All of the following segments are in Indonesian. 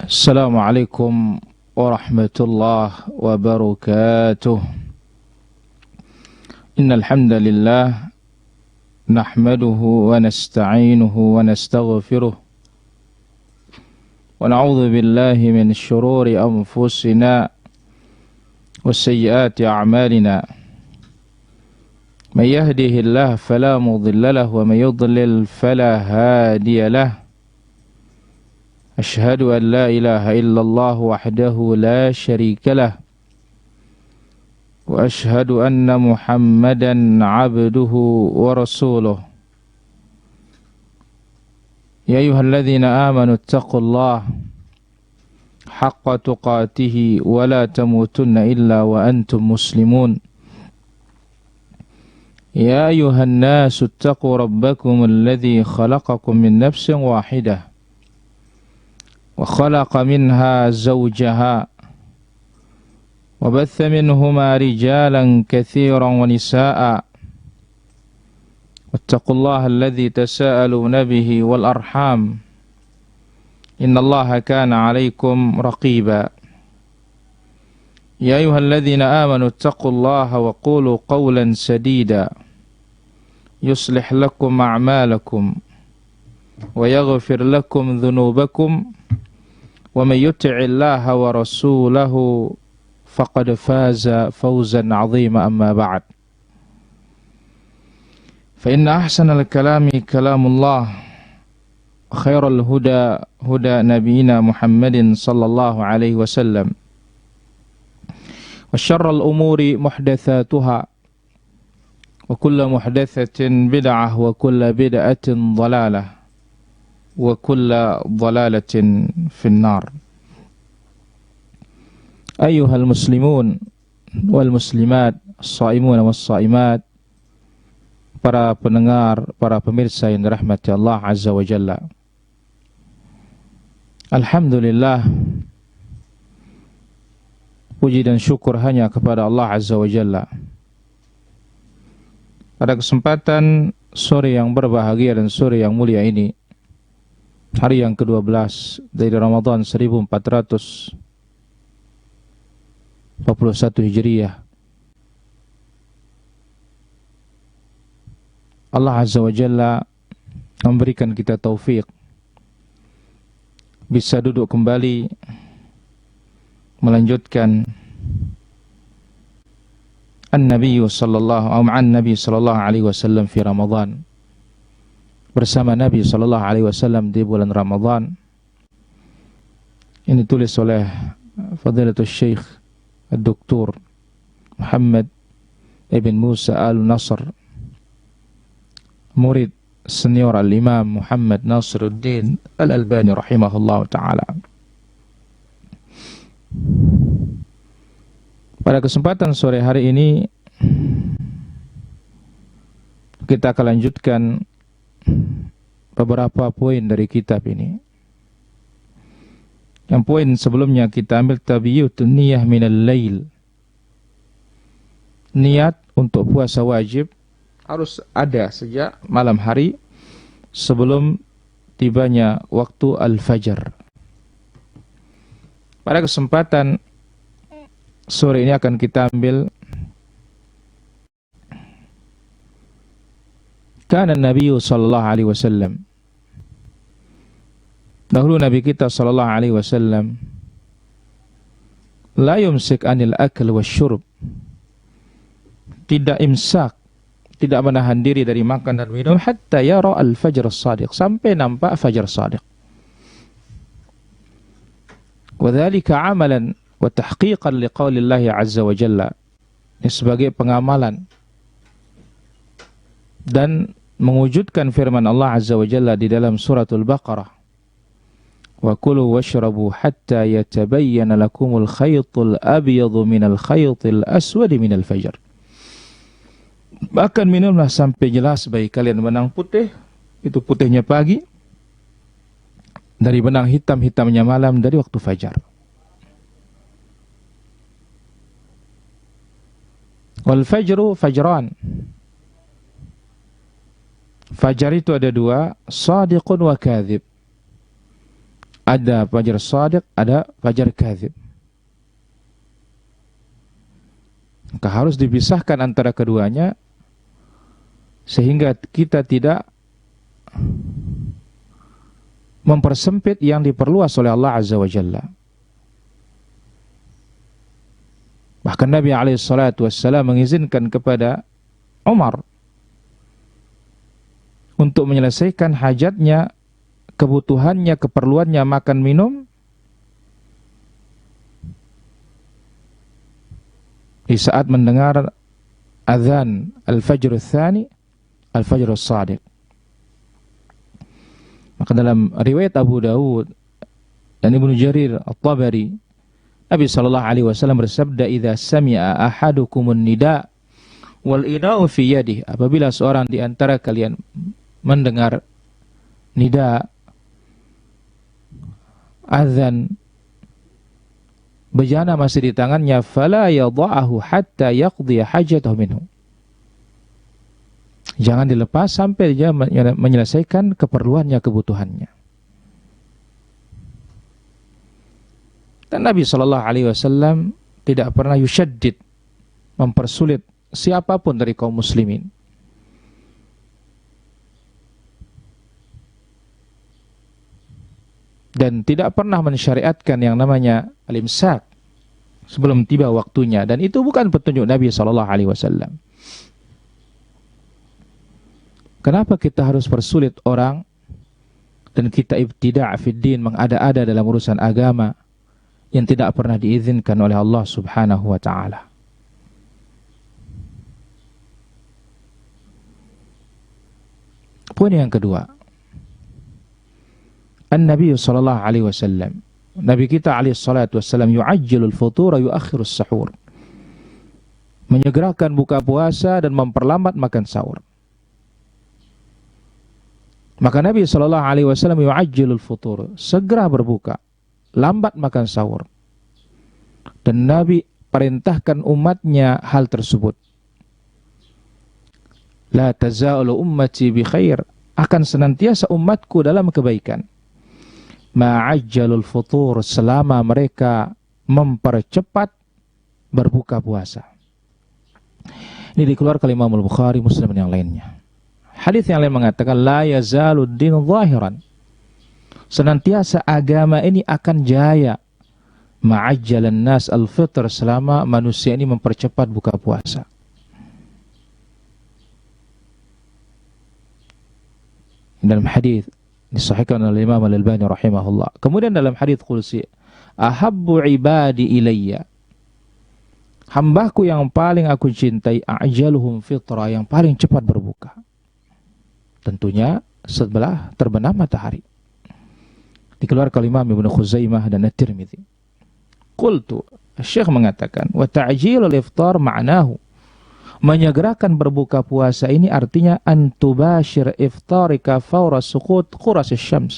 السلام عليكم ورحمة الله وبركاته. إن الحمد لله نحمده ونستعينه ونستغفره ونعوذ بالله من شرور أنفسنا وسيئات أعمالنا. من يهده الله فلا مضل له ومن يضلل فلا هادي له. أشهد أن لا إله إلا الله وحده لا شريك له وأشهد أن محمدا عبده ورسوله. يا أيها الذين آمنوا اتقوا الله حق تقاته ولا تموتن إلا وأنتم مسلمون. يا أيها الناس اتقوا ربكم الذي خلقكم من نفس واحدة وخلق منها زوجها وبث منهما رجالا كثيرا ونساء واتقوا الله الذي تساءلون به والأرحام إن الله كان عليكم رقيبا. يا أيها الذين آمنوا اتقوا الله وقولوا قولا سديدا يصلح لكم أعمالكم ويغفر لكم ذنوبكم ومن يطع الله ورسوله فقد فاز فوزا عظيما. أما بعد فإن أحسن الكلام كلام الله وخير الهدى هدى نبينا محمد صلى الله عليه وسلم وشر الأمور محدثاتها وكل محدثة بدعة وكل بدعة ضلالة وكل ضلالة في النار. أيها المسلمون والmuslimat, الصائمون والصائمات, para pendengar, para pemirsa yang dirahmati Allah Azza wa Jalla. Alhamdulillah, puji dan syukur hanya kepada Allah Azza wa Jalla. Pada kesempatan sore yang berbahagia dan sore yang mulia ini, hari yang ke-12 dari Ramadan 1441 Hijriah, Allah Azza wa Jalla memberikan kita taufik bisa duduk kembali melanjutkan An-Nabi sallallahu alaihi wasallam fi Ramadan, bersama Nabi sallallahu alaihi wasallam di bulan Ramadan. Ini tulis oleh Fadilatul Syekh Dr. Muhammad Ibn Musa Al-Nasr, murid senior Al-Imam Muhammad Nasiruddin Al-Albani rahimahullah ta'ala. Pada kesempatan sore hari ini kita akan lanjutkan beberapa poin dari kitab ini. Yang poin sebelumnya kita ambil tabiyutun niyah minal lail. Niat untuk puasa wajib harus ada sejak malam hari sebelum tibanya waktu al-fajr. Pada kesempatan sore ini akan kita ambil kana Nabi sallallahu alaihi wasallam. Dahulu Nabi kita sallallahu alaihi wasallam la yumsik anil akl wasyurb. Tidak imsak, tidak menahan diri dari makan dan minum hatta yara al-fajr as-sadiq, sampai nampak fajar sadiq. Wa dzalika amalan wa tahqiqan liqaulillahi azza wa jalla. Ini sebagai pengamalan dan mewujudkan firman Allah Azza wa Jalla di dalam suratul Baqarah, wa kulu washrabu hatta yatabayyana lakumul khaytul abyadu minal khaytil aswadi minal fajr. Makan minumlah sampai jelas bagi kalian benang putih, itu putihnya pagi, dari benang hitam-hitamnya malam dari waktu fajar. Wal fajru fajran. Fajar itu ada dua, sadiqun wa kadhib. Ada fajar shadiq, ada fajar kadzib. Maka harus dipisahkan antara keduanya sehingga kita tidak mempersempit yang diperluas oleh Allah Azza wa Jalla. Bahkan Nabi SAW mengizinkan kepada Umar untuk menyelesaikan hajatnya, kebutuhannya, keperluannya makan minum di saat mendengar azan al-fajr ats-tsani, al-fajr ats-shadiq. Maka dalam riwayat Abu Dawud dan Ibnu Jarir At-Tabari, Nabi sallallahu alaihi wasallam bersabda, "Idza sami'a ahadukumun nida wal ina'u fi yadihi." Apabila seorang di antara kalian mendengar nida, azan, bejana masih di tangannya, fala yadha'ahu hatta yaqdi hajatahu minhu. Jangan dilepas sampai dia menyelesaikan keperluannya, kebutuhannya. Dan Nabi sallallahu alaihi wasallam tidak pernah yushaddid, mempersulit siapapun dari kaum muslimin. Dan tidak pernah mensyariatkan yang namanya al-imsak sebelum tiba waktunya, dan itu bukan petunjuk Nabi sallallahu alaihi wasallam. Kenapa kita harus persulit orang dan kita ibtida' fid din, mengada-ada dalam urusan agama yang tidak pernah diizinkan oleh Allah Subhanahu wa taala? Poin yang kedua, An-Nabi sallallahu alaihi wasallam, Nabi kita alaihi salatu wasallam, yu'ajjilul futur wa yu'akhirus sahur, menyegerakan buka puasa dan memperlambat makan sahur. Maka Nabi sallallahu alaihi wasallam yu'ajjilul futur, segera berbuka, lambat makan sahur. Dan Nabi perintahkan umatnya hal tersebut. La tazalu ummati bi khair, akan senantiasa umatku dalam kebaikan. Ma'ajjalul futur, selama mereka mempercepat berbuka puasa. Ini dikeluarkan Imam Al-Bukhari, Muslim dan yang lainnya. Hadis yang lain mengatakan, la yazalud din zahiran, senantiasa agama ini akan jaya. Ma'ajjalan nas al-fitr, selama manusia ini mempercepat buka puasa. Dalam hadis disahihkan oleh Imam Al-Albani rahimahullah. Kemudian dalam hadis qudsi, ahabbu ibadi ilayya, hambaku yang paling aku cintai, ajaluhum fitra, yang paling cepat berbuka. Tentunya setelah terbenam matahari. Dikeluarkan oleh Imam Ibnu Khuzaimah dan At-Tirmidzi. Qultu, Syekh mengatakan, wa ta'jilul iftar ma'nahu, menyegerakan berbuka puasa ini artinya antubashir iftarika fawra suqut qurasyasy syams.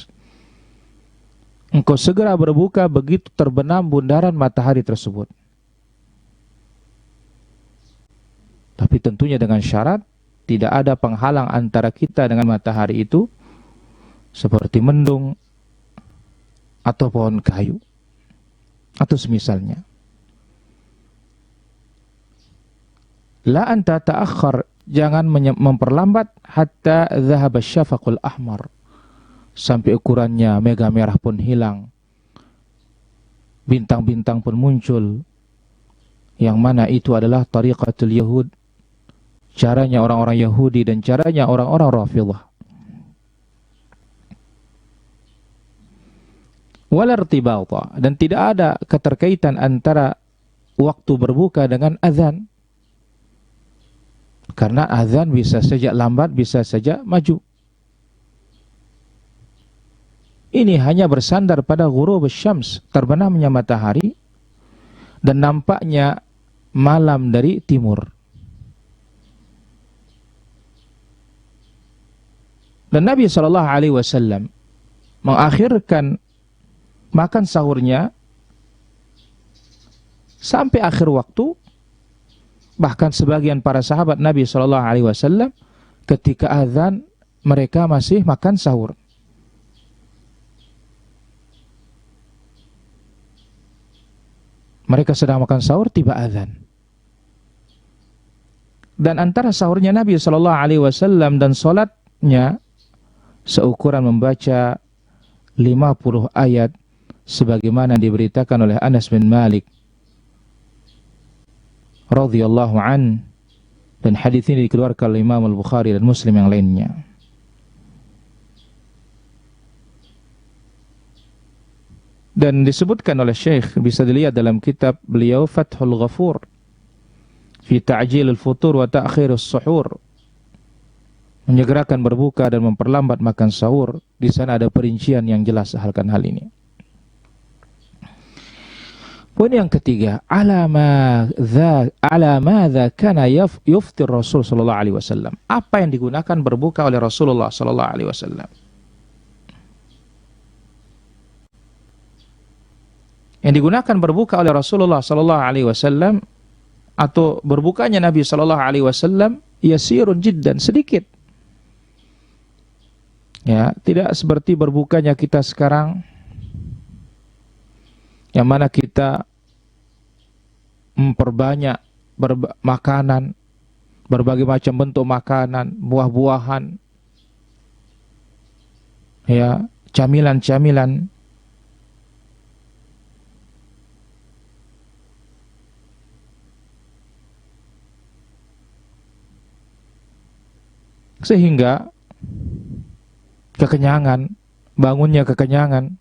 Engkau segera berbuka begitu terbenam bundaran matahari tersebut. Tapi tentunya dengan syarat tidak ada penghalang antara kita dengan matahari itu, seperti mendung atau pohon kayu atau semisalnya. La anta ta'akhkhar, jangan memperlambat, hatta dhahaba syafaqul ahmar, sampai ukurannya mega merah pun hilang, bintang-bintang pun muncul, yang mana itu adalah tariqatul yahud, caranya orang-orang Yahudi dan caranya orang-orang Rafidhah. Wala irtibata, dan tidak ada keterkaitan antara waktu berbuka dengan azan. Karena azan bisa saja lambat, bisa saja maju. Ini hanya bersandar pada ghurub syams, terbenamnya matahari dan nampaknya malam dari timur. Dan Nabi SAW mengakhirkan makan sahurnya sampai akhir waktu. Bahkan sebagian para sahabat Nabi SAW ketika azan mereka masih makan sahur. Mereka sedang makan sahur, tiba azan. Dan antara sahurnya Nabi Shallallahu Alaihi Wasallam dan solatnya seukuran membaca 50 ayat sebagaimana diberitakan oleh Anas bin Malik radhiyallahu an, dan hadis ini dikeluarkan oleh Imam Al-Bukhari dan Muslim yang lainnya. Dan disebutkan oleh Syekh, bisa dilihat dalam kitab beliau Fathul Ghafur fi ta'jil al-futur wa ta'khir as-suhur, menyegerakan berbuka dan memperlambat makan sahur. Di sana ada perincian yang jelas akan hal ini. Poin yang ketiga, ala madza kana yuftir Rasul sallallahu alaihi wasallam. Apa yang digunakan berbuka oleh Rasulullah sallallahu alaihi wasallam? Yang digunakan berbuka oleh Rasulullah sallallahu alaihi wasallam atau berbukanya Nabi sallallahu alaihi wasallam yasirun jiddan, sedikit. Ya, tidak seperti berbukanya kita sekarang yang mana kita memperbanyak makanan, berbagai macam bentuk makanan, buah-buahan, ya, camilan-camilan. Sehingga kekenyangan, bangunnya kekenyangan.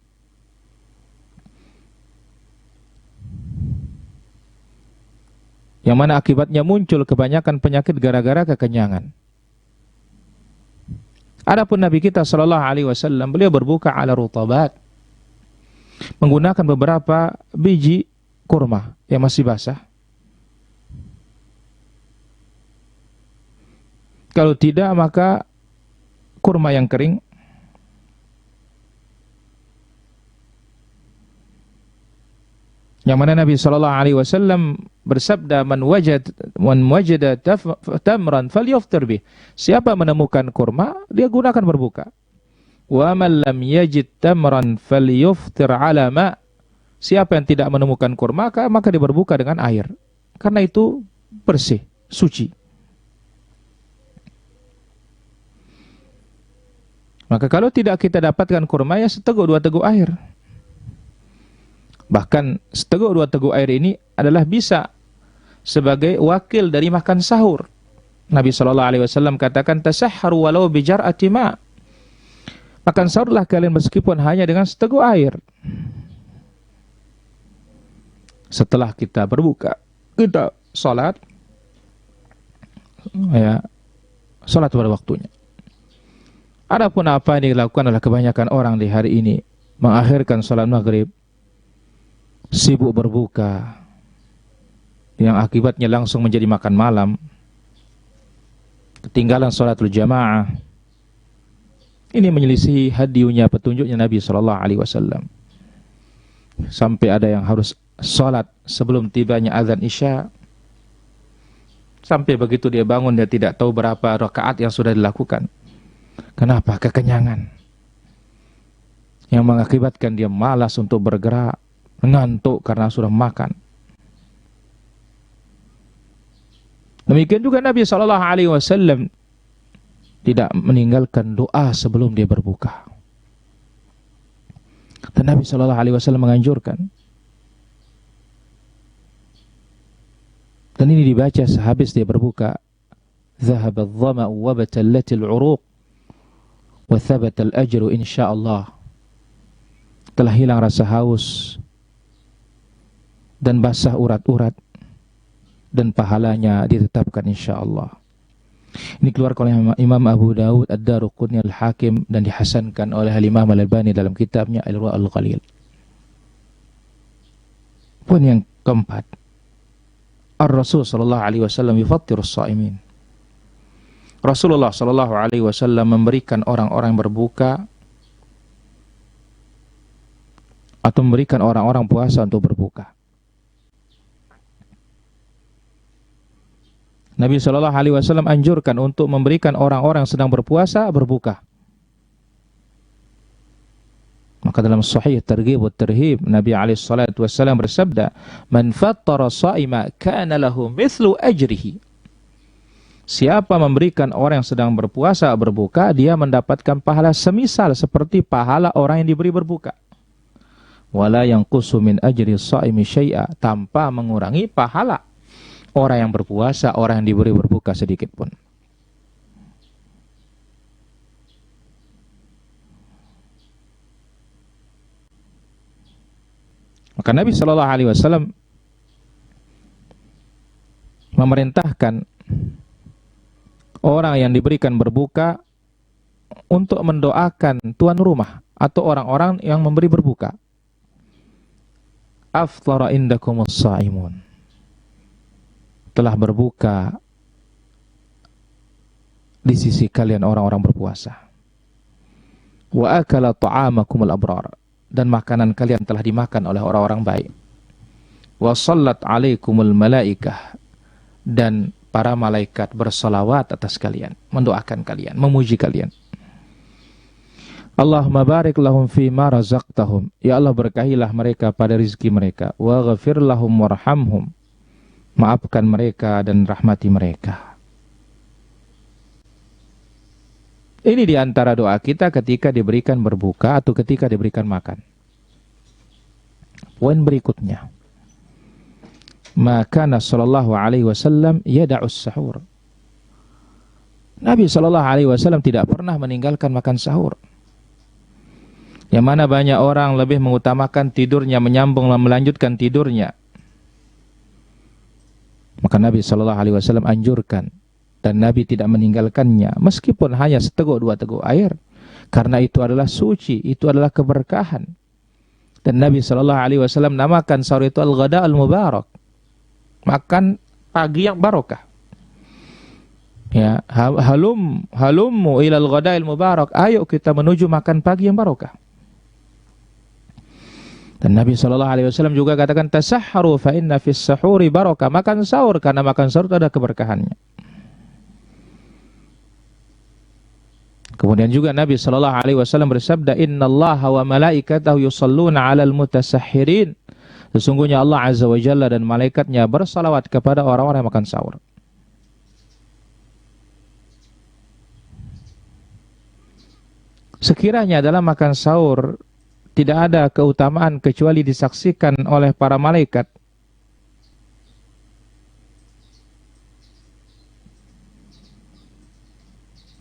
Yang mana akibatnya muncul kebanyakan penyakit gara-gara kekenyangan. Adapun Nabi kita sallallahu alaihi wasallam, beliau berbuka ala rutabat, menggunakan beberapa biji kurma yang masih basah. Kalau tidak, maka kurma yang kering. Yang mana Nabi sallallahu alaihi wasallam bersabda, man wajada tamran falyaftir bih. Siapa menemukan kurma, dia gunakan berbuka. Wa man lam yajid tamran falyaftir ala ma. Siapa yang tidak menemukan kurma, maka dia berbuka dengan air. Karena itu bersih, suci. Maka kalau tidak kita dapatkan kurma, ya seteguk dua teguk air. Bahkan seteguk dua teguk air ini adalah bisa sebagai wakil dari makan sahur. Nabi SAW katakan, tasahharu walau bijar'ati ma. Makan sahurlah kalian meskipun hanya dengan seteguk air. Setelah kita berbuka, kita sholat, ya, sholat pada waktunya. Adapun apa yang dilakukan oleh kebanyakan orang di hari ini, mengakhirkan sholat maghrib, sibuk berbuka, yang akibatnya langsung menjadi makan malam, ketinggalan sholatul jamaah. Ini menyelisihi hadiunya, petunjuknya Nabi SAW. Sampai ada yang harus sholat sebelum tibanya azan isya. Sampai begitu dia bangun, dia tidak tahu berapa rakaat yang sudah dilakukan. Kenapa? Kekenyangan yang mengakibatkan dia malas untuk bergerak, mengantuk karena sudah makan. Demikian juga Nabi SAW tidak meninggalkan doa sebelum dia berbuka. Dan Nabi SAW menganjurkan. Dan ini dibaca sehabis dia berbuka. Dhahaba adh-dhama'u wa batallatil 'uruq wa thabata al-ajru insyaallah. Telah hilang rasa haus dan basah urat-urat, dan pahalanya ditetapkan insyaallah. Ini keluar oleh Imam Abu Dawud, Ad-Daruqutni, Al-Hakim, dan dihasankan oleh Imam Al-Albani dalam kitabnya Al-Irwa' Al-Ghalil. Poin yang keempat, Ar-Rasul sallallahu alaihi wasallam yufattirus shaimin. Rasulullah sallallahu alaihi wasallam memberikan orang-orang berbuka atau memberikan orang-orang puasa untuk berbuka. Nabi sallallahu alaihi wasallam anjurkan untuk memberikan orang-orang yang sedang berpuasa berbuka. Maka dalam Sahih Targhib wa Tarhib, Nabi alaihi salatu wasallam bersabda, "Man fattara sha'ima kana lahu mithlu ajrihi." Siapa memberikan orang yang sedang berpuasa berbuka, dia mendapatkan pahala semisal seperti pahala orang yang diberi berbuka. Wala yanqusu min ajri sha'imi syai'a, tanpa mengurangi pahala orang yang berpuasa, orang yang diberi berbuka sedikit pun. Maka Nabi Shallallahu Alaihi Wasallam memerintahkan orang yang diberikan berbuka untuk mendoakan tuan rumah atau orang-orang yang memberi berbuka. Aftara indakumus shaimun. Telah berbuka di sisi kalian orang-orang berpuasa. Wa akala ta'amakumul abrar. Dan makanan kalian telah dimakan oleh orang-orang baik. Wa sallat alaikumul malaikah, dan para malaikat bersalawat atas kalian, mendoakan kalian, memuji kalian. Allahumma barik lahum fima razaqtahum, ya Allah berkahilah mereka pada rezeki mereka. Wa ghafir lahum warhamhum, maafkan mereka dan rahmati mereka. Ini diantara doa kita ketika diberikan berbuka atau ketika diberikan makan. Poin berikutnya, maka Nabi sallallahu alaihi wasallam yada'us sahur. Nabi sallallahu alaihi wasallam tidak pernah meninggalkan makan sahur. Yang mana banyak orang lebih mengutamakan tidurnya, menyambung dan melanjutkan tidurnya. Maka Nabi sallallahu alaihi wasallam anjurkan, dan Nabi tidak meninggalkannya meskipun hanya seteguk dua teguk air, karena itu adalah suci, itu adalah keberkahan. Dan Nabi sallallahu alaihi wasallam namakan sahur itu al-ghada al-mubarak, makan pagi yang barokah. Ya, halummu ilal ghada al-mubarak, ayo kita menuju makan pagi yang barokah. Dan Nabi sallallahu alaihi wasallam juga katakan, tasahharu fa inna fis sahuri barakah, makan sahur karena makan sahur itu ada keberkahannya. Kemudian juga Nabi sallallahu alaihi wasallam bersabda, innallaha wa malaikatahu yusalluna 'alal mutasahhirin. Sesungguhnya Allah azza wa jalla dan malaikatnya bersalawat kepada orang-orang yang makan sahur. Sekiranya dalam makan sahur tidak ada keutamaan kecuali disaksikan oleh para malaikat,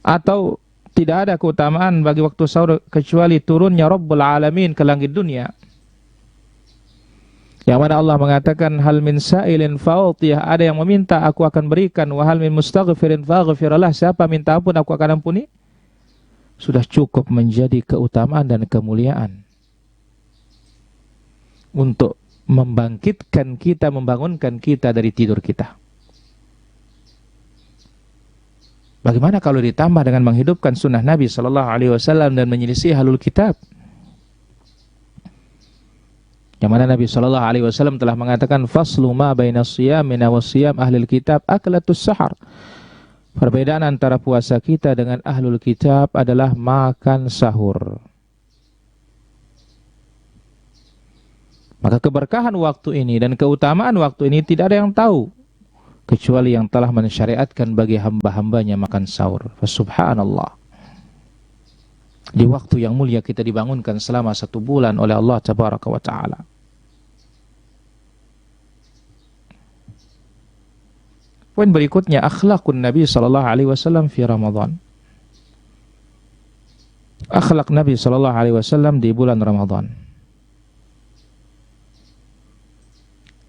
atau tidak ada keutamaan bagi waktu sahur kecuali turunnya Rabbul Alamin ke langit dunia, yang mana Allah mengatakan, hal min sa'ilin fa'utiyah, ada yang meminta aku akan berikan, wa hal min mustaghfirin faghfirlah, siapa minta ampun aku akan ampuni. Sudah cukup menjadi keutamaan dan kemuliaan untuk membangkitkan kita, membangunkan kita dari tidur kita. Bagaimana kalau ditambah dengan menghidupkan sunnah Nabi sallallahu alaihi wasallam dan menyelisih ahlul kitab? Yang mana Nabi sallallahu alaihi wasallam telah mengatakan, faslu ma baina shiyamina wa shiyam ahlul kitab aklatus sahar. Perbedaan antara puasa kita dengan ahlul kitab adalah makan sahur. Maka keberkahan waktu ini dan keutamaan waktu ini tidak ada yang tahu kecuali yang telah mensyariatkan bagi hamba-hambanya makan sahur. Subhanallah. Di waktu yang mulia kita dibangunkan selama 1 bulan oleh Allah Tabaraka wa Ta'ala. Poin berikutnya, akhlakun Nabi sallallahu alaihi wasallam fi Ramadan. Akhlak Nabi sallallahu alaihi wasallam di bulan Ramadan.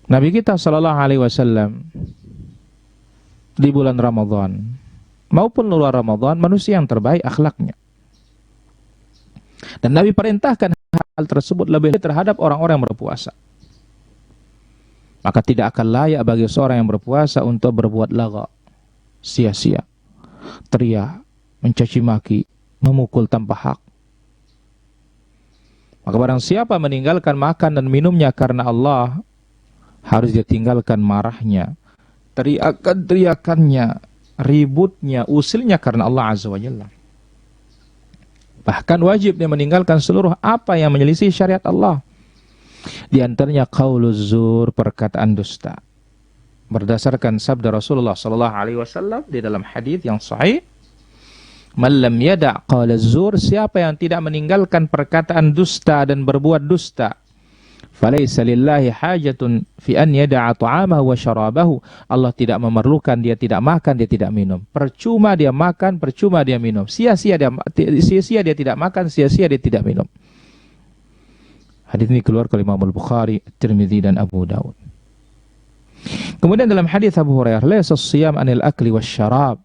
Nabi kita sallallahu alaihi wasallam di bulan Ramadan maupun luar Ramadan manusia yang terbaik akhlaknya. Dan Nabi perintahkan hal tersebut lebih terhadap orang-orang yang berpuasa. Maka tidak akan layak bagi seorang yang berpuasa untuk berbuat lagha, sia-sia, teriak, mencaci maki, memukul tanpa hak. Maka barang siapa meninggalkan makan dan minumnya karena Allah, harus dia tinggalkan marahnya, teriakannya, ributnya, usilnya karena Allah Azza wa Jalla. Bahkan wajib dia meninggalkan seluruh apa yang menyelisih syariat Allah. Di antaranya qauluz zur, perkataan dusta. Berdasarkan sabda Rasulullah sallallahu alaihi wasallam di dalam hadis yang sahih, "Man lam yada' qaulaz zur," siapa yang tidak meninggalkan perkataan dusta dan berbuat dusta, "Falaisa lillahi hajatun fi an yada'a ta'amahu wa syarabahu." Allah tidak memerlukan dia tidak makan, dia tidak minum. Percuma dia makan, percuma dia minum. Sia-sia dia tidak makan, sia-sia dia tidak minum. Hadis ini keluar oleh Imam Al-Bukhari, Tirmidzi dan Abu Dawud. Kemudian dalam hadis Abu Hurairah, "Laisa as-siyam anil akli wasyarab."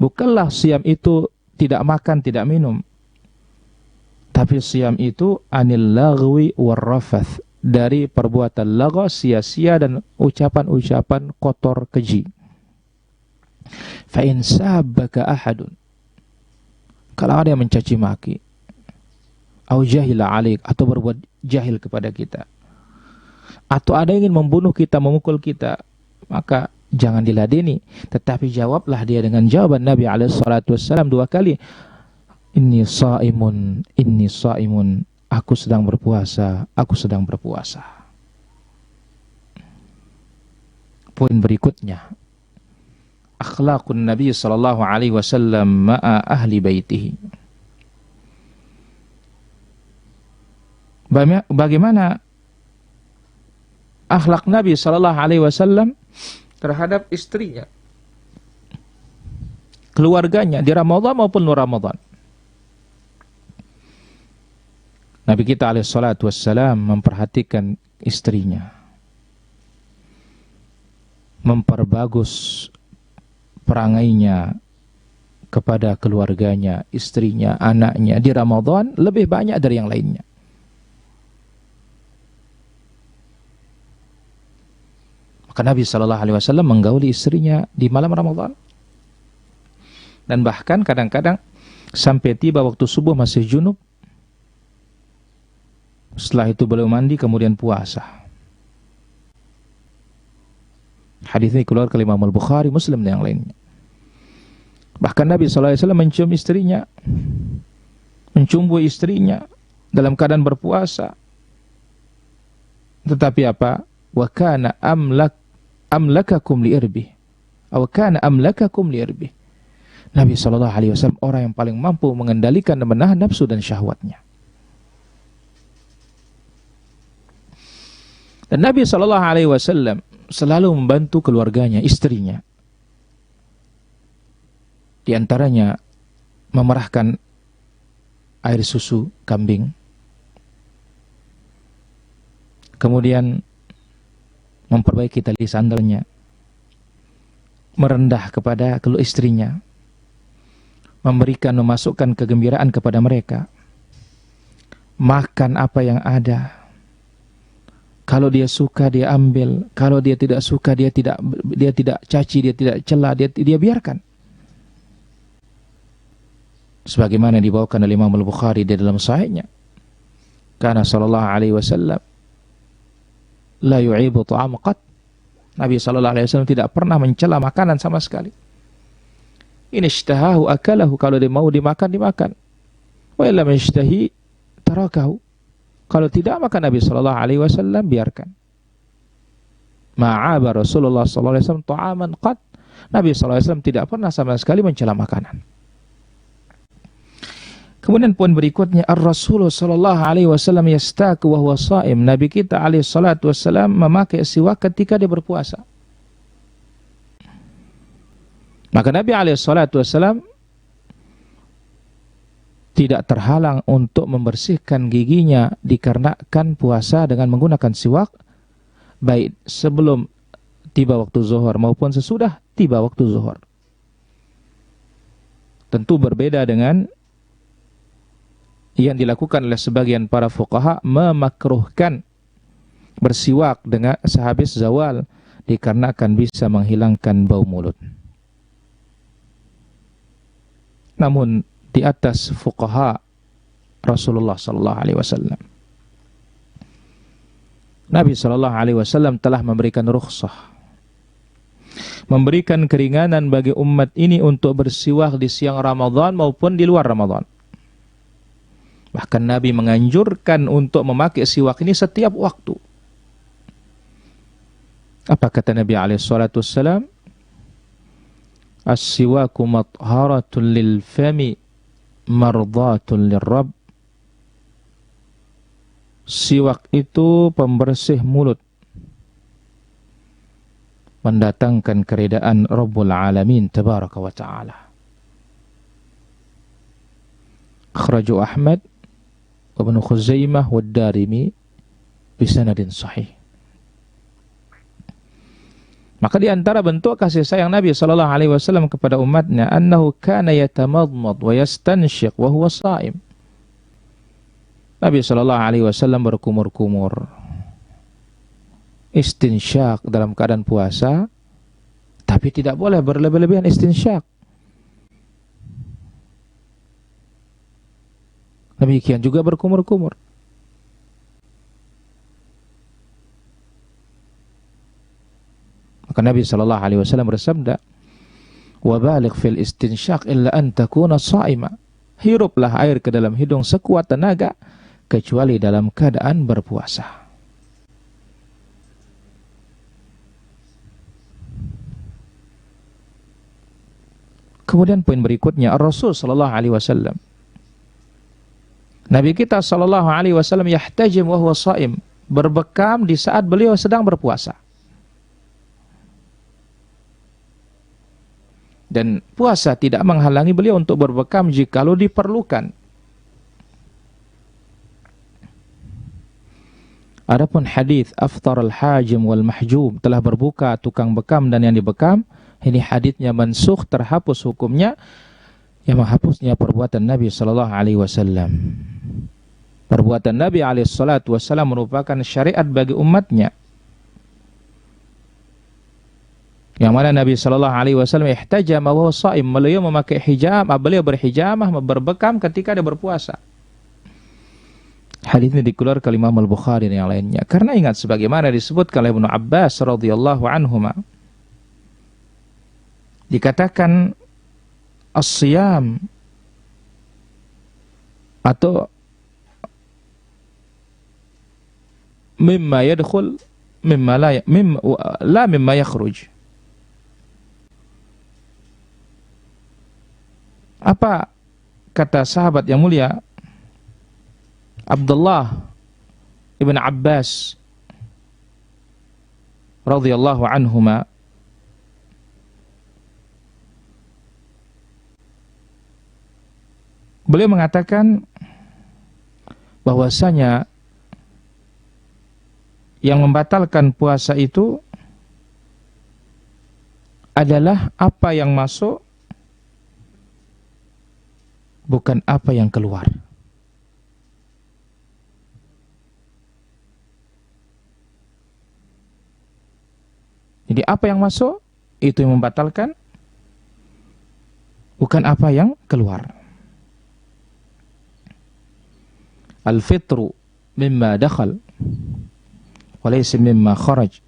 Bukanlah siam itu tidak makan, tidak minum. Tapi siam itu anil lagwi warrafath, dari perbuatan lagwa, sia-sia, dan ucapan-ucapan kotor keji. Fa in sabbaka ahadun, kalau ada yang mencaci maki, au jahila alik, atau berbuat jahil kepada kita, atau ada yang ingin membunuh kita, memukul kita, maka jangan diladeni, tetapi jawablah dia dengan jawaban Nabi SAW 2 kali, inni sa'imun, aku sedang berpuasa, aku sedang berpuasa. Poin berikutnya, akhlaqun Nabi sallallahu alaihi wasallam ma'a ahli baitihi. Bagaimana akhlak Nabi sallallahu alaihi wasallam terhadap istrinya, keluarganya di Ramadan maupun luar Ramadan. Nabi kita alaihi salatu wassalam memperhatikan istrinya, memperbagus perangainya kepada keluarganya, istrinya, anaknya di Ramadan lebih banyak dari yang lainnya. Maka Nabi SAW menggauli istrinya di malam Ramadan. Dan bahkan kadang-kadang sampai tiba waktu subuh masih junub. Setelah itu beliau mandi kemudian puasa. Hadis ini keluar ke Imam Al-Bukhari, Muslim dan yang lainnya. Bahkan Nabi SAW mencium istrinya, mencumbui istrinya dalam keadaan berpuasa. Tetapi apa? Wa kana amlakakum liirbih, aw kana amlakakum liirbih. Nabi SAW orang yang paling mampu mengendalikan dan menahan nafsu dan syahwatnya. Dan Nabi SAW selalu membantu keluarganya, istrinya. Di antaranya memerahkan air susu kambing. Kemudian memperbaiki tali sandalnya, merendah kepada istrinya, memasukkan kegembiraan kepada mereka, makan apa yang ada. Kalau dia suka dia ambil, kalau dia tidak suka dia tidak caci, dia tidak cela, dia biarkan. Sebagaimana dibawakan oleh Imam Al-Bukhari di dalam sahihnya, karena sallallahu alaihi wasallam la yu'ibu ta'am qat. Nabi SAW tidak pernah mencela makanan sama sekali. In ishtahahu akalahu, kalau dia mau dimakan, dimakan. Wa illam yashtahi tarakahu, kalau tidak maka Nabi SAW biarkan. Ma'aba Rasulullah SAW ta'aman qat. Nabi SAW tidak pernah sama sekali mencela makanan. Kemudian poin berikutnya, Ar-Rasulullah sallallahu alaihi wasallam yastaku wa huwa shaim. Nabi kita alaihi salatu wasallam memakai siwak ketika dia berpuasa. Maka Nabi alaihi salatu wasallam tidak terhalang untuk membersihkan giginya dikarenakan puasa dengan menggunakan siwak, baik sebelum tiba waktu zuhur maupun sesudah tiba waktu zuhur. Tentu berbeda dengan yang dilakukan oleh sebagian para fuqaha, memakruhkan bersiwak dengan sehabis zawal dikarenakan bisa menghilangkan bau mulut. Namun di atas fuqaha Rasulullah sallallahu alaihi wasallam, Nabi sallallahu alaihi wasallam telah memberikan rukhsah, memberikan keringanan bagi umat ini untuk bersiwak di siang Ramadan maupun di luar Ramadan. Bahkan Nabi menganjurkan untuk memakai siwak ini setiap waktu. Apa kata Nabi SAW? As-siwaku matharatun lil fami mardhatun lirrabb. Siwak itu pembersih mulut, mendatangkan keridaan Rabbul Alamin tabaraka wa ta'ala. Akhraju Ahmad wa Ibnu Khuzaimah wa Darimi bisanadin sahih. Maka di antara bentuk kasih sayang Nabi sallallahu alaihi wasallam kepada umatnya, annahu kana yatamadmad wa yastanshiq wa huwa shaim. Nabi sallallahu alaihi wasallam berkumur-kumur, istinsyak dalam keadaan puasa, tapi tidak boleh berlebih-lebihan istinsyak. Demikian juga berkumur-kumur. Maka Nabi sallallahu alaihi wasallam bersabda, "Wa baligh fil istinsyaq illa an takuna sha'ima." Hiruplah air ke dalam hidung sekuat tenaga kecuali dalam keadaan berpuasa. Kemudian poin berikutnya, Rasul sallallahu alaihi wasallam, Nabi kita sallallahu alaihi wasallam yahtajim wa huwa sha'im, berbekam di saat beliau sedang berpuasa. Dan puasa tidak menghalangi beliau untuk berbekam jikalau diperlukan. Adapun hadis aftar al-hajim wal mahjum, telah berbuka tukang bekam dan yang dibekam, ini hadisnya mansukh, terhapus hukumnya, yang menghapusnya perbuatan Nabi sallallahu alaihi wasallam. Perbuatan Nabi alaihi salatu wasallam merupakan syariat bagi umatnya. Yang mana Nabi sallallahu alaihi wasallam ihtajama wa huwa shaim, beliau memakai hijamah, beliau berhijamah, berbekam ketika dia berpuasa. Hadis ini dikeluarkan oleh Imam Al-Bukhari dan yang lainnya. Karena ingat sebagaimana disebutkan oleh Ibnu Abbas radhiyallahu anhuma, dikatakan as-siyam atau mimma yadkhul mimma la mimma yakhruj. Apa kata sahabat yang mulia Abdullah ibn Abbas radhiyallahu anhuma, beliau mengatakan bahwasanya yang membatalkan puasa itu adalah apa yang masuk, bukan apa yang keluar. Jadi apa yang masuk itu yang membatalkan, bukan apa yang keluar. Al-fitru mimma dakhal wa laysa mimma kharaj,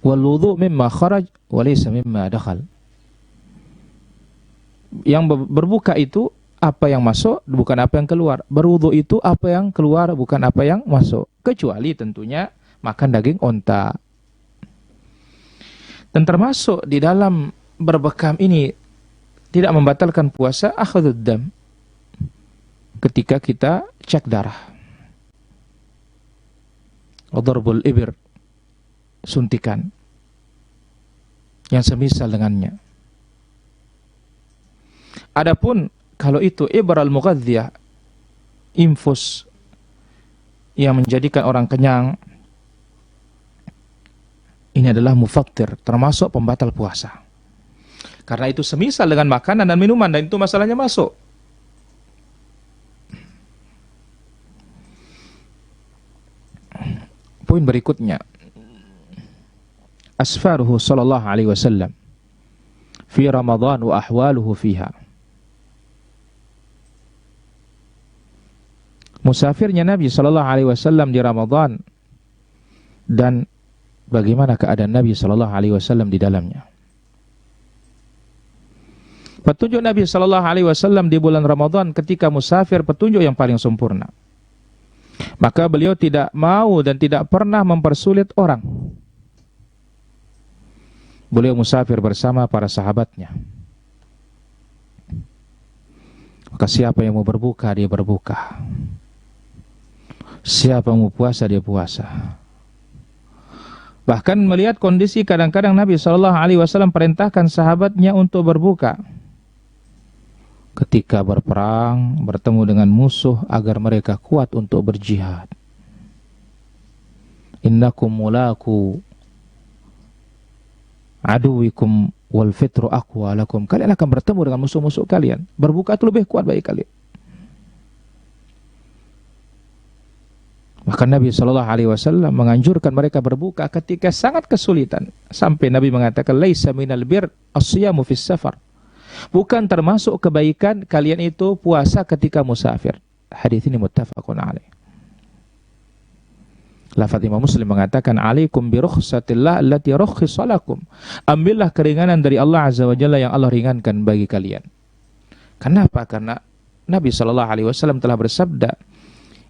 wal wudhu mimma kharaj wa laysa mimma dakhal. Yang berbuka itu apa yang masuk, bukan apa yang keluar. Berwudu itu apa yang keluar, bukan apa yang masuk. Kecuali tentunya makan daging onta. Dan termasuk di dalam berbekam ini tidak membatalkan puasa, akhadud dam, ketika kita cek darah. Darbul ibir, suntikan, yang semisal dengannya. Adapun kalau itu ibral mughadhdhiyah, infus yang menjadikan orang kenyang, ini adalah mufattir, termasuk pembatal puasa. Karena itu semisal dengan makanan dan minuman, dan itu masalahnya masuk. Poin berikutnya, asfaruhu sallallahu alaihi wasallam fi Ramadan wa ahwaluhu fiha. Musafirnya Nabi sallallahu alaihi wasallam di Ramadan dan bagaimana keadaan Nabi sallallahu alaihi wasallam di dalamnya. Petunjuk Nabi Shallallahu Alaihi Wasallam di bulan Ramadan ketika musafir petunjuk yang paling sempurna. Maka beliau tidak mau dan tidak pernah mempersulit orang. Beliau musafir bersama para sahabatnya. Maka siapa yang mau berbuka, dia berbuka. Siapa yang mau puasa, dia puasa. Bahkan melihat kondisi kadang-kadang Nabi SAW perintahkan sahabatnya untuk berbuka ketika berperang, bertemu dengan musuh agar mereka kuat untuk berjihad. Innakum mulaku aduwikum wal fitru aqwa lakum. Kalian akan bertemu dengan musuh-musuh kalian. Berbuka itu lebih kuat bagi kalian. Maka Nabi SAW menganjurkan mereka berbuka ketika sangat kesulitan. Sampai Nabi mengatakan, laisa minal bir as-siyamu fis safar. Bukan termasuk kebaikan kalian itu puasa ketika musafir. Hadis ini muttafaqun alaih. Lafaz Imam Muslim mengatakan, alaikum bi rukhsatillah allati rukhisa lakum. Ambillah keringanan dari Allah Azza wa Jalla yang Allah ringankan bagi kalian. Kenapa? Karena Nabi SAW telah bersabda,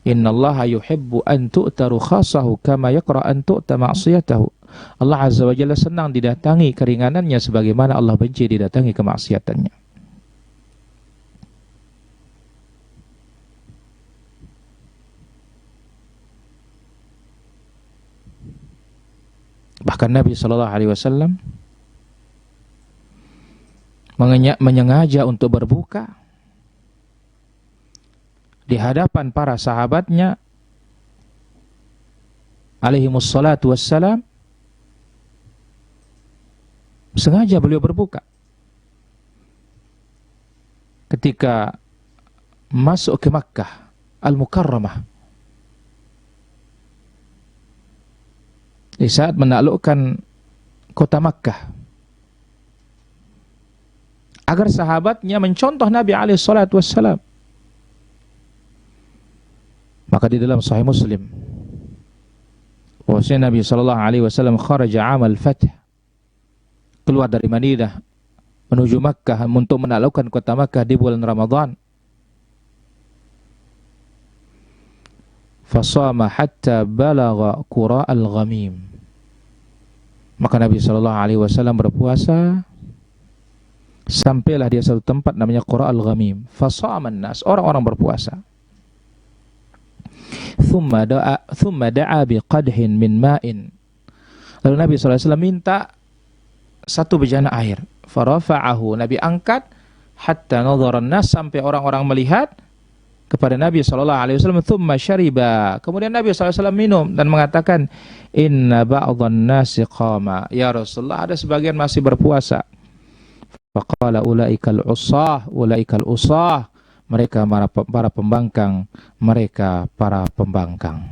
innallaha yuhibbu an tu'ta rukhasahu kama yaqra an tu'ta ma'siyatahu. Allah Azza wa Jalla senang didatangi keringanannya sebagaimana Allah benci didatangi kemaksiatannya. Bahkan Nabi SAW menyengaja untuk berbuka di hadapan para sahabatnya alaihimus salatu wassalam. Sengaja beliau berbuka ketika masuk ke Makkah Al-Mukarramah, di saat menaklukkan kota Makkah, agar sahabatnya mencontoh Nabi alaihi salatu wassalam. Maka di dalam Sahih Muslim, bahwasanya Nabi SAW kharaja amal fath, keluar dari Madinah menuju Makkah untuk menaklukkan kota Makkah di bulan Ramadan. Fasama hatta balagha qura al-ghamim. Maka Nabi SAW berpuasa sampailah dia satu tempat namanya Qura al-Ghamim. Fasama an-nas, orang-orang berpuasa. Thumma da'a biqadhin min ma'in. Lalu Nabi SAW minta satu bejana air. Farafa'ahu, Nabi angkat hatta nadhara an-nas, sampai orang-orang melihat kepada Nabi SAW. Thumma syariba, kemudian Nabi SAW minum dan mengatakan, inna ba'dhan nasi qama, ya Rasulullah, ada sebagian masih berpuasa. Faqala ulaikal usah, mereka para pembangkang, mereka para pembangkang.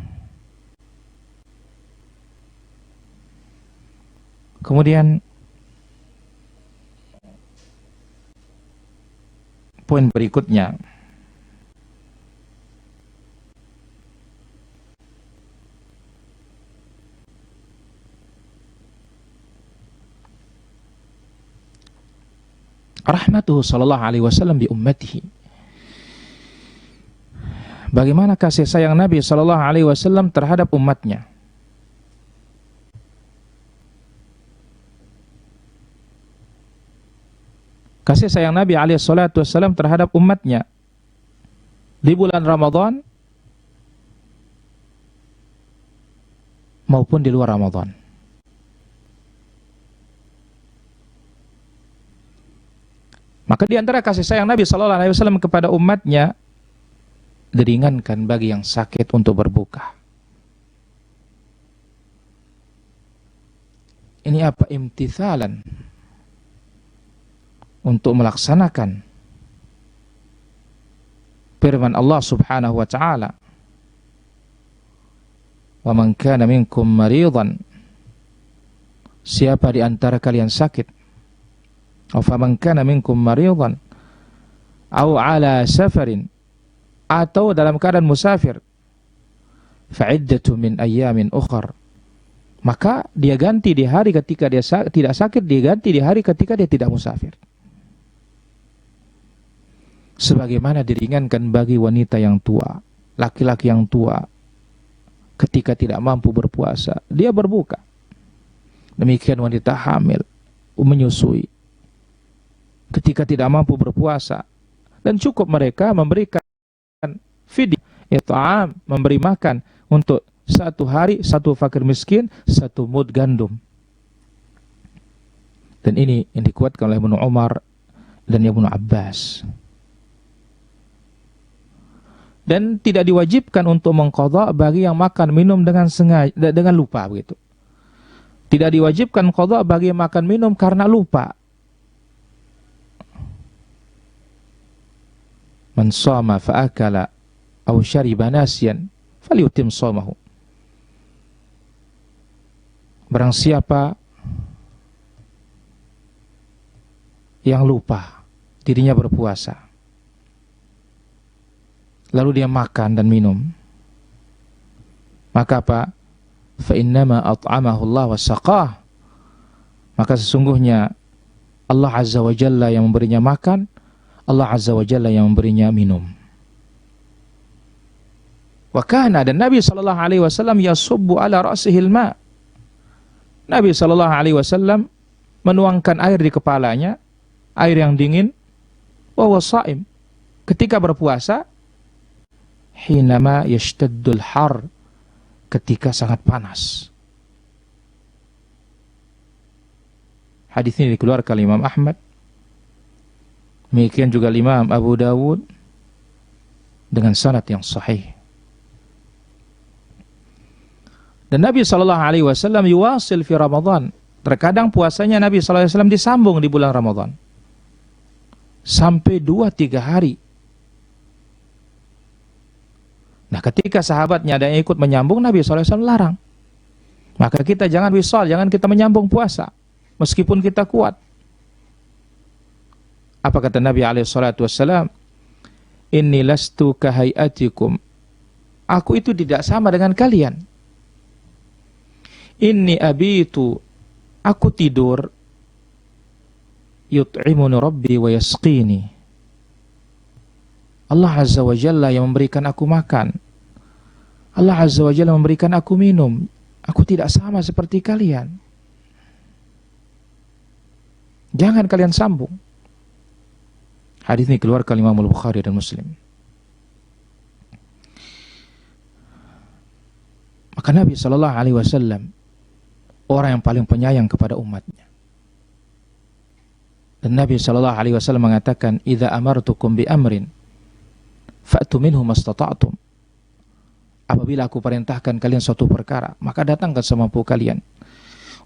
Kemudian poin berikutnya, rahmatuhu sallallahu alaihi wasallam bi ummatihi. Bagaimana kasih sayang Nabi sallallahu alaihi wasallam terhadap umatnya. Kasih sayang Nabi alaihi salatu wasallam terhadap umatnya di bulan Ramadan maupun di luar Ramadan. Maka di antara kasih sayang Nabi sallallahu alaihi wasallam kepada umatnya, diringankan bagi yang sakit untuk berbuka. Ini apa? Imtithalan, untuk melaksanakan firman Allah Subhanahu wa taala, "Wa man kana minkum maridan," siapa di antara kalian sakit, fa man kana minkum maridan aw ala safarin, atau dalam keadaan musafir, fa iddatu min ayyamin ukhar, maka dia ganti di hari ketika dia tidak sakit, dia ganti di hari ketika dia tidak musafir. sebagaimana diringankan bagi wanita yang tua, laki-laki yang tua ketika tidak mampu berpuasa, dia berbuka. Demikian wanita hamil, menyusui, ketika tidak mampu berpuasa, dan cukup mereka memberikan fidyah, it'am, memberi makan untuk satu hari, satu fakir miskin, satu mud gandum. Dan ini yang dikuatkan oleh Ibnu Umar dan Ibnu Abbas. Dan tidak diwajibkan untuk mengqadha bagi yang makan minum dengan sengaja, dengan lupa begitu. Tidak diwajibkan qadha bagi yang makan minum karena lupa. Man shama fa akala aw syariba nasiyan falyutim shaumahu. Barang siapa yang lupa dirinya berpuasa, lalu dia makan dan minum, maka apa? Fa innama at'amahu Allah wa saqah. Maka sesungguhnya Allah Azza wa Jalla yang memberinya makan, Allah Azza wa Jalla yang memberinya minum. Wa kana, dan Nabi sallallahu alaihi wasallam yasubbu ala ra'sihi al-ma. Nabi sallallahu alaihi wasallam menuangkan air di kepalanya, air yang dingin, wa huwa sha'im, ketika berpuasa, hinama yashtaddul har, ketika sangat panas. Hadis ini dikeluarkan Imam Ahmad, demikian juga Imam Abu Dawud dengan sanad yang sahih. Dan Nabi sallallahu alaihi wasallam yuwasil fi Ramadan. Terkadang puasanya Nabi sallallahu alaihi wasallam disambung di bulan Ramadan sampai 2-3 hari. Nah, ketika sahabatnya ada yang ikut menyambung, Nabi SAW larang. Maka kita jangan wisal, jangan kita menyambung puasa, meskipun kita kuat. Apa kata Nabi SAW? Inni lastu kahayatikum. Aku itu tidak sama dengan kalian. Inni abitu. Aku tidur. Yut'imuni Rabbi wa yasqini. Allah Azza wa Jalla yang memberikan aku makan. Allah Azza wa Jalla memberikan aku minum. Aku tidak sama seperti kalian. Jangan kalian sambung. Hadis ini keluarkan Imam Al-Bukhari dan Muslim. Maka Nabi sallallahu alaihi wasallam orang yang paling penyayang kepada umatnya. Dan Nabi sallallahu alaihi wasallam mengatakan, "Idza amartukum bi amrin fa'tu minhu mastata'tum." Apabila aku perintahkan kalian suatu perkara, maka datangkan semampu kalian.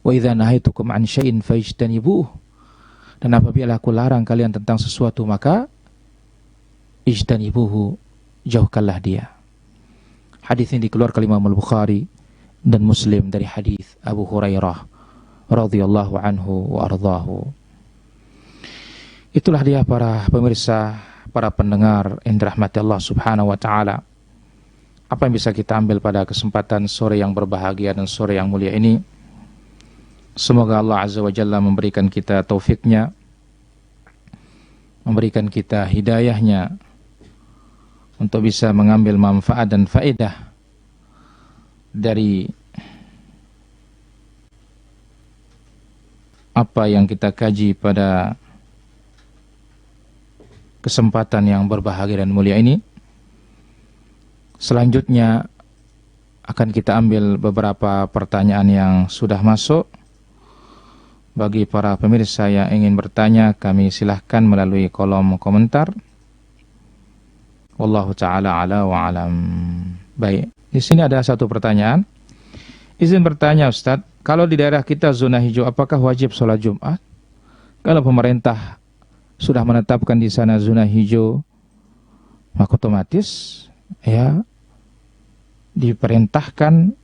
Wa idza nahaitukum an syai'in fajtanibuh. Dan apabila aku larang kalian tentang sesuatu, maka ijtanibuhu, jauhkanlah dia. Hadis ini dikeluarkan Imam Al-Bukhari dan Muslim dari hadis Abu Hurairah radhiyallahu anhu wa ardhahu. Itulah dia para pemirsa, para pendengar yang dirahmati Allah Subhanahu wa taala. Apa yang bisa kita ambil pada kesempatan sore yang berbahagia dan sore yang mulia ini? Semoga Allah Azza wa Jalla memberikan kita taufiknya, memberikan kita hidayahnya untuk bisa mengambil manfaat dan faedah dari apa yang kita kaji pada kesempatan yang berbahagia dan mulia ini. Selanjutnya akan kita ambil beberapa pertanyaan yang sudah masuk. Bagi para pemirsa yang ingin bertanya, kami silahkan melalui kolom komentar. Wallahu ta'ala ala wa alam. Baik, di sini ada satu pertanyaan. Izin bertanya Ustadz, kalau di daerah kita zona hijau, apakah wajib sholat Jumat? Kalau pemerintah sudah menetapkan di sana zona hijau, maka otomatis ya diperintahkan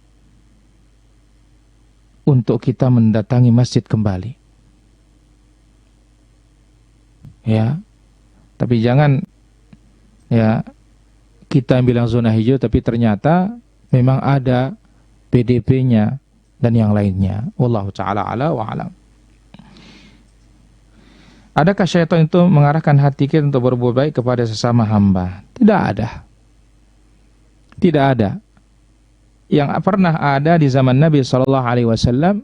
untuk kita mendatangi masjid kembali. Ya. Tapi jangan ya kita yang bilang zona hijau tapi ternyata memang ada PDP-nya dan yang lainnya. Wallahu taala ala wa alam. Adakah syaitan itu mengarahkan hati kita untuk berbuat baik kepada sesama hamba? Tidak ada. Tidak ada. Yang pernah ada di zaman Nabi SAW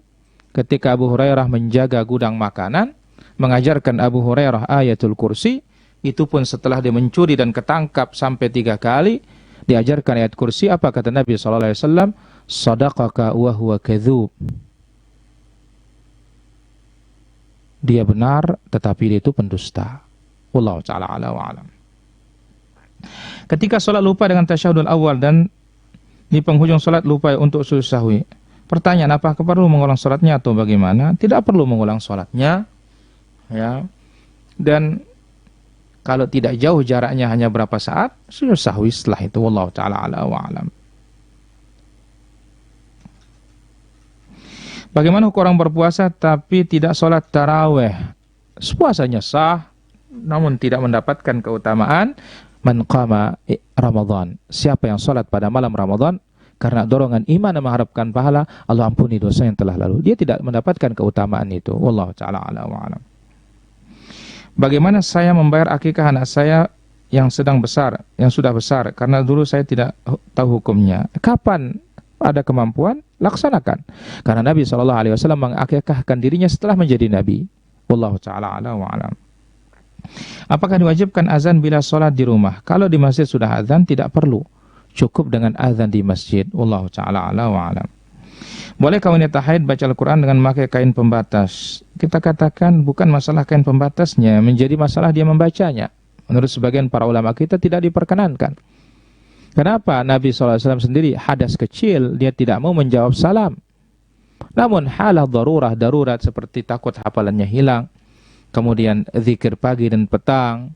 ketika Abu Hurairah menjaga gudang makanan, mengajarkan Abu Hurairah ayatul kursi, itu pun setelah dia mencuri dan ketangkap sampai 3 kali, diajarkan ayat kursi. Apa kata Nabi SAW? Sadaqaka wa huwa kadzub. Dia benar, tetapi dia itu pendusta. Wallahu ta'ala ala wa alam. Ketika sholat lupa dengan tasyahudul awal dan di penghujung sholat lupa untuk sujud sahwi. Pertanyaan, apakah perlu mengulang sholatnya atau bagaimana? Tidak perlu mengulang sholatnya. Ya. Dan kalau tidak jauh jaraknya hanya berapa saat, sujud sahwi setelah itu. Wallahu ta'ala ala wa alam. Bagaimana hukum orang berpuasa tapi tidak sholat taraweh? Puasanya sah, namun tidak mendapatkan keutamaan. Man qama Ramadan. Siapa yang sholat pada malam Ramadan karena dorongan iman dan mengharapkan pahala, Allah ampuni dosa yang telah lalu. Dia tidak mendapatkan keutamaan itu. Wallahu ta'ala ala wa alam. Bagaimana saya membayar akikah anak saya yang sedang besar, yang sudah besar? Karena dulu saya tidak tahu hukumnya. Kapan ada kemampuan, laksanakan. Karena Nabi SAW mengakikahkan dirinya setelah menjadi Nabi. Wallahu ta'ala ala wa alam. Apakah diwajibkan azan bila sholat di rumah? Kalau di masjid sudah azan, tidak perlu. Cukup dengan azan di masjid. Wallahu ta'ala ala wa alam. Bolehkah wanita haid baca Al-Quran dengan memakai kain pembatas? Kita katakan bukan masalah kain pembatasnya, menjadi masalah dia membacanya. Menurut sebagian para ulama kita tidak diperkenankan. Kenapa? Nabi SAW sendiri hadas kecil, dia tidak mau menjawab salam. Namun halah darurat seperti takut hafalannya hilang, kemudian zikir pagi dan petang,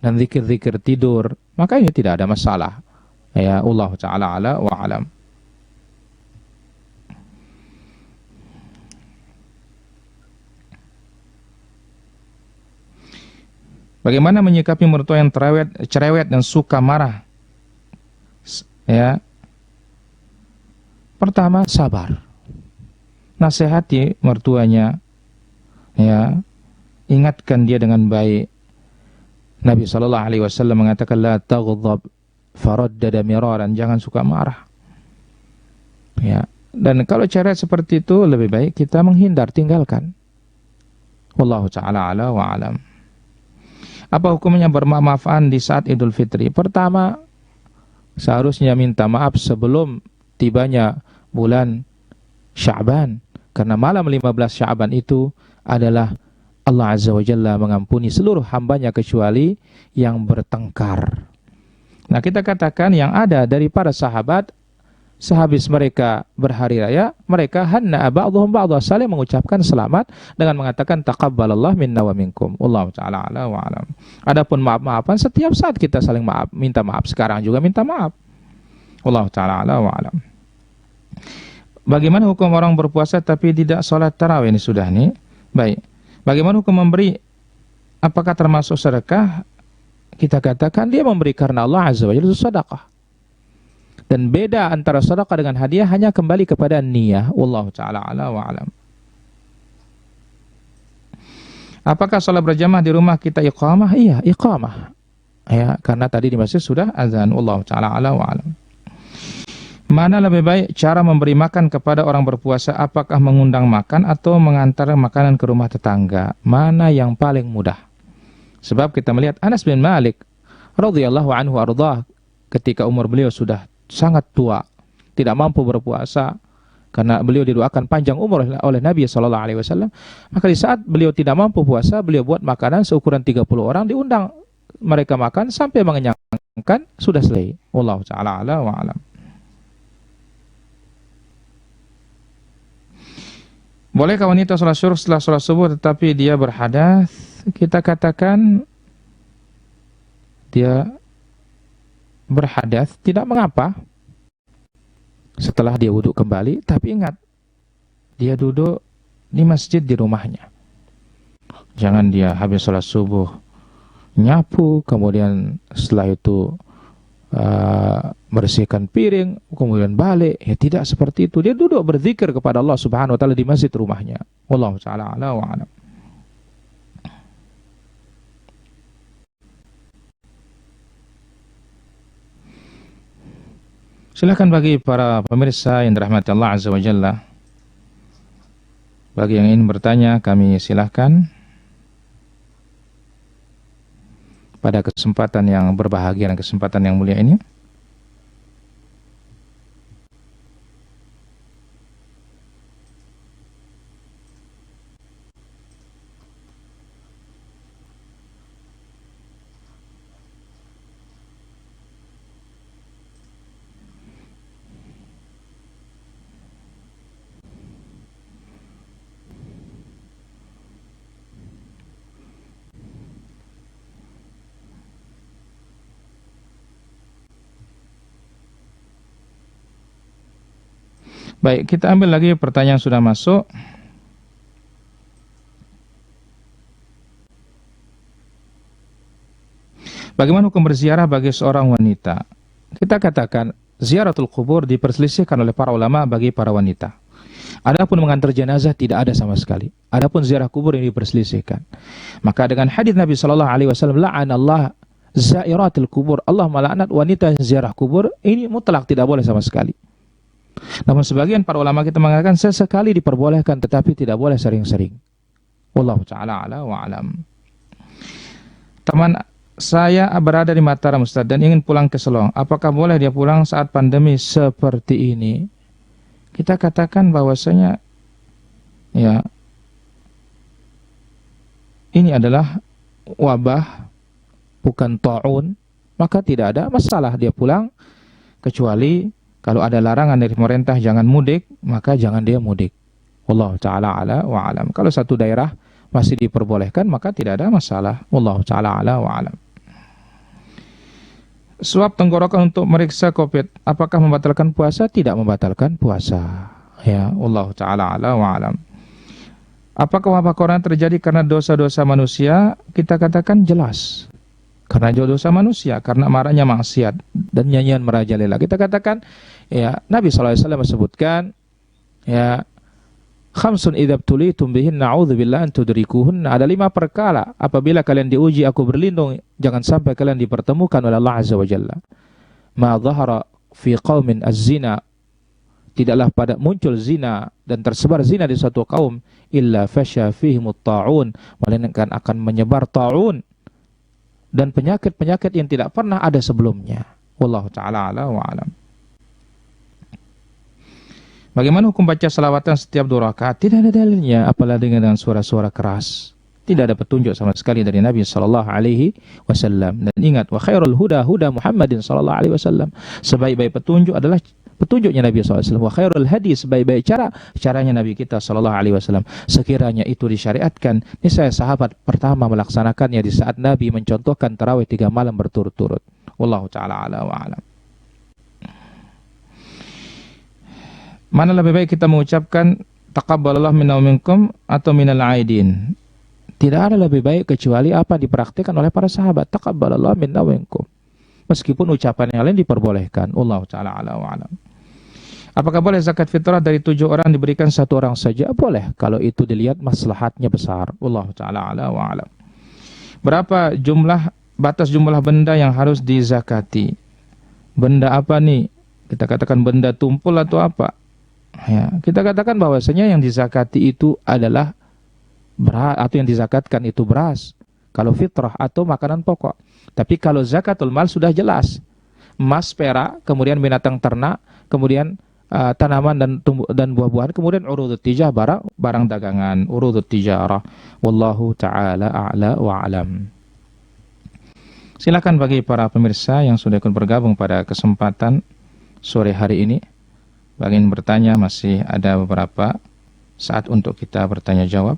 dan zikir-zikir tidur, maka ini tidak ada masalah. Ya Allah Ta'ala ala wa alam. Bagaimana menyikapi mertua yang cerewet dan suka marah? Ya, pertama sabar, nasihati mertuanya, ya, ingatkan dia dengan baik. Nabi SAW mengatakan la taghdab faraddada miraran, jangan suka marah. Ya, dan kalau cerewet seperti itu lebih baik kita menghindar, tinggalkan. Wallahu ta'ala ala wa alam. Apa hukumnya bermaaf-maafan di saat Idul Fitri? Pertama, seharusnya minta maaf sebelum tibanya bulan Sya'ban. Karena malam 15 Sya'ban itu adalah Allah Azza wa Jalla mengampuni seluruh hambanya kecuali yang bertengkar. Nah, kita katakan yang ada dari para sahabat, sehabis mereka berhari raya, mereka hanna'a ba'dhum ba'dha, saling mengucapkan selamat dengan mengatakan taqabbalallah minna wa minkum. Wallahu ta'ala ala wa alam. Adapun maaf-maafan setiap saat kita saling maaf, minta maaf, sekarang juga minta maaf. Wallahu ta'ala ala wa alam. Bagaimana hukum orang berpuasa tapi tidak sholat tarawih? Ini sudah nih. Baik. Bagaimana hukum memberi? Apakah termasuk sedekah? Kita katakan dia memberi karena Allah Azza wa Jalla, itu sedekah. Dan beda antara sedekah dengan hadiah hanya kembali kepada niyah. Wallahu ta'ala ala wa alam. Apakah sholat berjamaah di rumah kita iqamah? Iya, iqamah. Ya, karena tadi di masjid sudah azan. Wallahu ta'ala ala wa alam. Mana lebih baik cara memberi makan kepada orang berpuasa? Apakah mengundang makan atau mengantar makanan ke rumah tetangga? Mana yang paling mudah? Sebab kita melihat Anas bin Malik radhiyallahu anhu ardhah, ketika umur beliau sudah sangat tua, tidak mampu berpuasa karena beliau didoakan panjang umur oleh Nabi SAW. Maka di saat beliau tidak mampu puasa, beliau buat makanan seukuran 30 orang, diundang mereka makan sampai mengenyangkan, sudah selesai. Wallahu ta'ala ala wa alam. Bolehkah wanita sholat syuruk setelah sholat subuh tetapi dia berhadas? Kita katakan dia berhadas tidak mengapa setelah dia wudhu kembali, tapi ingat dia duduk di masjid di rumahnya. Jangan dia habis sholat subuh nyapu, kemudian setelah itu bersihkan piring, kemudian balik. Ya tidak seperti itu. Dia duduk berzikir kepada Allah Subhanahu wa taala di masjid rumahnya. Wallahu ta'ala ala wa alam. Silakan bagi para pemirsa yang dirahmati Allah Azza wa Jalla. Bagi yang ingin bertanya, kami silahkan pada kesempatan yang berbahagia dan kesempatan yang mulia ini. Baik, kita ambil lagi pertanyaan yang sudah masuk. Bagaimana hukum berziarah bagi seorang wanita? Kita katakan ziaratul kubur diperselisihkan oleh para ulama bagi para wanita. Adapun mengantar jenazah tidak ada sama sekali. Adapun ziarah kubur yang diperselisihkan. Maka dengan hadis Nabi sallallahu alaihi wasallam, la'anallah zairatul kubur, Allah melaknat wanita yang ziarah kubur, ini mutlak tidak boleh sama sekali. Namun sebagian para ulama kita mengatakan sesekali diperbolehkan tetapi tidak boleh sering-sering. Wallahu taala ala wa alam. Teman saya berada di Mataram Ustaz dan ingin pulang ke Selong. Apakah boleh dia pulang saat pandemi seperti ini? Kita katakan bahwasanya ya ini adalah wabah, bukan ta'un, maka tidak ada masalah dia pulang, kecuali kalau ada larangan dari pemerintah jangan mudik, maka jangan dia mudik. Wallahu ta'ala ala wa alam. Kalau satu daerah masih diperbolehkan, maka tidak ada masalah. Wallahu ta'ala ala wa alam. Suap tenggorokan untuk meriksa COVID, apakah membatalkan puasa? Tidak membatalkan puasa. Ya, wallahu ta'ala ala wa alam. Apakah wabah corona terjadi karena dosa-dosa manusia? Kita katakan jelas. Karena dosa manusia, karena marahnya maksiat dan nyanyian merajalela. Kita katakan, ya Nabi SAW menyebutkan, ya khamsun idza btulitum bihin na'udzubillah an tudrikuhun. Ada 5 perkara apabila kalian diuji aku berlindung jangan sampai kalian dipertemukan oleh Allah Azza wa Jalla. Ma dhahara fi qaumin az-zina, tidaklah pada muncul zina dan tersebar zina di suatu kaum illa fasya fihimut ta'un, melainkan akan menyebar ta'un dan penyakit-penyakit yang tidak pernah ada sebelumnya. Wallahu ta'ala ala wa alam. Bagaimana hukum baca salawatan setiap 2 rakaat? Tidak ada dalilnya, apalagi dengan suara-suara keras. Tidak ada petunjuk sama sekali dari Nabi sallallahu alaihi wasallam. Dan ingat, wa khairul huda huda Muhammadin sallallahu alaihi wasallam. Sebaik-baik petunjuk adalah petunjuknya Nabi sallallahu alaihi wasallam. Wa khairul hadi, sebaik-baik caranya Nabi kita sallallahu alaihi wasallam. Sekiranya itu disyariatkan, niscaya sahabat pertama melaksanakannya di saat Nabi mencontohkan tarawih 3 malam berturut-turut. Wallahu taala ala wa alam. Mana lebih baik kita mengucapkan taqabbalallahu minna wa minkum atau minal aidin? Tidak ada lebih baik kecuali apa dipraktikkan oleh para sahabat. Taqabbalallahu minna wa minkum. Meskipun ucapan yang lain diperbolehkan. Wallahu ta'ala ala wa alam. Apakah boleh zakat fitrah dari 7 orang diberikan 1 orang saja? Boleh, kalau itu dilihat maslahatnya besar. Wallahu ta'ala ala wa alam. Berapa batas jumlah benda yang harus dizakati? Benda apa nih? Kita katakan benda tumpul atau apa? Ya, kita katakan bahwasanya yang dizakati itu adalah beras, atau yang dizakatkan itu beras. Kalau fitrah atau makanan pokok. Tapi kalau zakatul mal sudah jelas. Emas, perak, kemudian binatang ternak, kemudian tanaman dan buah-buahan, kemudian urudut tijarah, barang dagangan, urudut tijarah. Wallahu ta'ala a'la wa alam. Silakan bagi para pemirsa yang sudah ikut bergabung pada kesempatan sore hari ini. Bagi yang bertanya masih ada beberapa saat untuk kita bertanya jawab.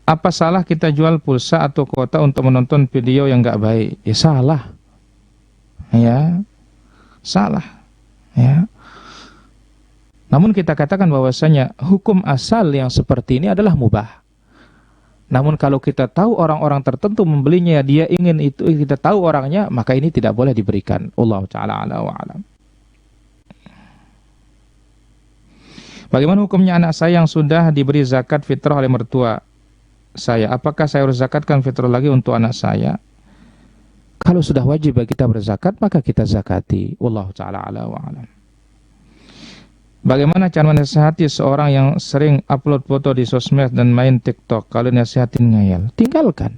Apa salah kita jual pulsa atau kuota untuk menonton video yang nggak baik? Ya salah. Ya, salah. Ya. Namun kita katakan bahwasanya hukum asal yang seperti ini adalah mubah. Namun kalau kita tahu orang-orang tertentu membelinya, dia ingin itu, kita tahu orangnya, maka ini tidak boleh diberikan. Allahu ta'ala ala wa alam. Bagaimana hukumnya anak saya yang sudah diberi zakat fitrah oleh mertua? saya, apakah saya harus zakatkan fitrah lagi untuk anak saya? Kalau sudah wajib bagi kita berzakat, maka kita zakati. Wallahu ta'ala ala wa alam. Bagaimana cara menasihati seorang yang sering upload foto di sosmed dan main TikTok? Kalau nasihatin ngayal, tinggalkan.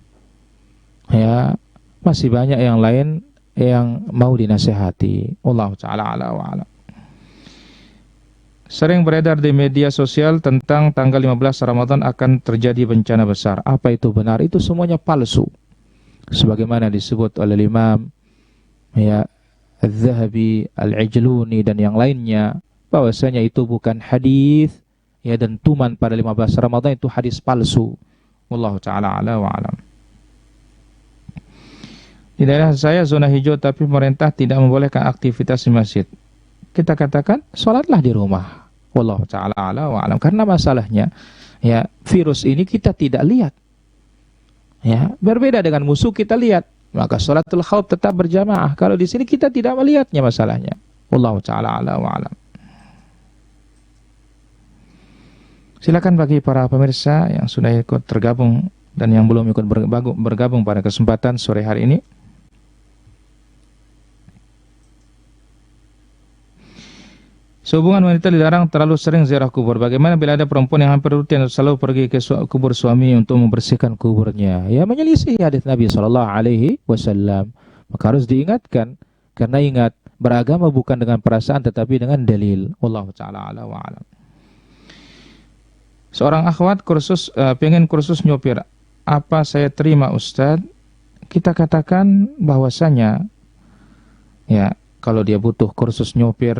Ya, masih banyak yang lain yang mau dinasihati. Wallahu ta'ala ala wa alam. Sering beredar di media sosial tentang tanggal 15 Ramadan akan terjadi bencana besar. Apa itu benar? Itu semuanya palsu. Sebagaimana disebut oleh Imam ya Az-Zahabi, Al-Ijluni dan yang lainnya, bahwasanya itu bukan hadis ya, dan tuman pada 15 Ramadan itu hadis palsu. Wallahu ta'ala ala wa alam. Di daerah saya zona hijau tapi pemerintah tidak membolehkan aktivitas di masjid. Kita katakan sholatlah di rumah. Wallahu ta'ala ala wa alam. Karena masalahnya ya, virus ini kita tidak lihat. Ya, berbeda dengan musuh kita lihat. Maka sholatul khauf tetap berjamaah. Kalau di sini kita tidak melihatnya masalahnya. Wallahu ta'ala ala wa alam. Silakan bagi para pemirsa yang sudah ikut tergabung dan yang belum ikut bergabung pada kesempatan sore hari ini. Sehubungan wanita dilarang terlalu sering ziarah kubur. Bagaimana bila ada perempuan yang hampir rutin selalu pergi ke kubur suami untuk membersihkan kuburnya? Ya, menyelisih hadis Nabi SAW. Maka harus diingatkan. Karena ingat, beragama bukan dengan perasaan tetapi dengan dalil. Wallahu ta'ala ala wa alam. Seorang akhwat pengen kursus nyopir. Apa saya terima Ustadz? Kita katakan bahwasanya ya, kalau dia butuh kursus nyopir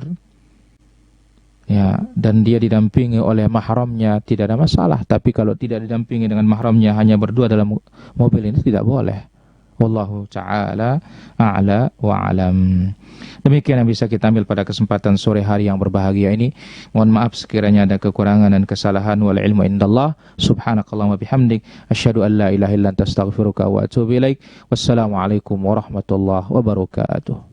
ya, dan dia didampingi oleh mahramnya, tidak ada masalah. Tapi kalau tidak didampingi dengan mahramnya, hanya berdua dalam mobil, ini tidak boleh. Wallahu ta'ala a'la wa alam. Demikian yang bisa kita ambil pada kesempatan sore hari yang berbahagia ini. Mohon maaf sekiranya ada kekurangan dan kesalahan. Wal ilmu indallah. Subhanakallahumma bihamdik, asyhadu an la ilaha illa anta astaghfiruka wa atubu ilaik. Wassalamualaikum warahmatullahi wabarakatuh.